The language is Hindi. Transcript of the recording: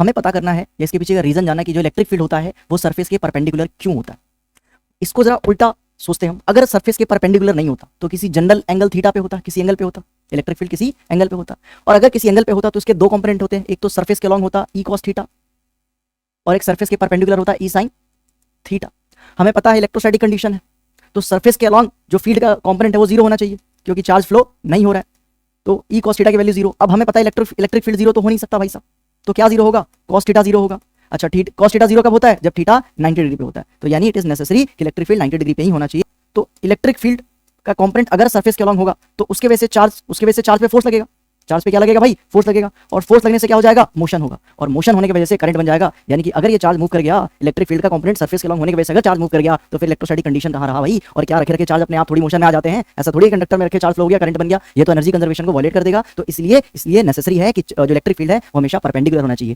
हमें पता करना है या इसके पीछे का रीजन जानना है कि जो इलेक्ट्रिक फील्ड होता है वो सरफेस के परपेंडिकुलर क्यों होता है। इसको जरा उल्टा सोचते हैं हम, अगर सरफेस के परपेंडिकुलर नहीं होता तो किसी जनरल एंगल थीटा पे होता, किसी एंगल पे होता, इलेक्ट्रिक फील्ड किसी एंगल पे होता। और अगर किसी एंगल पे होता तो उसके दो कंपोनेंट होते हैं, एक तो सरफेस के अलॉन्ग होता ई कॉस थीटा और एक सरफेस के परपेंडिकुलर होता ई साइन थीटा। हमें पता है इलेक्ट्रोस्टैटिक कंडीशन है, तो सरफेस के अलॉन्ग जो फील्ड का कंपोनेंट है वो जीरो होना चाहिए क्योंकि चार्ज फ्लो नहीं हो रहा है, तो ई कॉस थीटा की वैल्यू जीरो। अब हमें पता है इलेक्ट्रिक फील्ड जीरो तो हो नहीं सकता भाई साहब, तो क्या जीरो होगा, कॉस थीटा जीरो होगा। अच्छा कॉस थीटा जीरो कब होता है, जब थीटा 90 डिग्री पे होता है, तो यानी इट इज नेसेसरी कि इलेक्ट्रिक फील्ड 90 डिग्री पे ही होना चाहिए। तो इलेक्ट्रिक फील्ड का कंपोनेंट अगर सरफेस के अलॉन्ग होगा तो उसके वजह से चार्ज पे फोर्स लगेगा, चार्ज पे क्या लगेगा भाई, फोर्स लगेगा, और फोर्स लगने से क्या हो जाएगा, मोशन होगा, और मोशन होने की वजह से करंट बन जाएगा। यानी कि अगर ये चार्ज मूव कर गया, इलेक्ट्रिक फील्ड का कंपोनेंट सरफेस के अलॉन्ग होने की वजह से अगर चार्ज मूव कर गया तो फिर इलेक्ट्रोस्टैटिक कंडीशन कहां रहा भाई। और क्या रखे रखे चार्ज अपने आप थोड़ी मोशन में आ जाते हैं, ऐसा थोड़ी कंडक्टर में रखे चार्ज फ्लो हो गया करंट बन गया, ये तो एनर्जी कंजर्वेशन को वॉयलेट कर देगा। तो इसलिए नेसेसरी है कि जो इलेक्ट्रिक फील्ड है वो हमेशा परपेंडिकुलर होना चाहिए।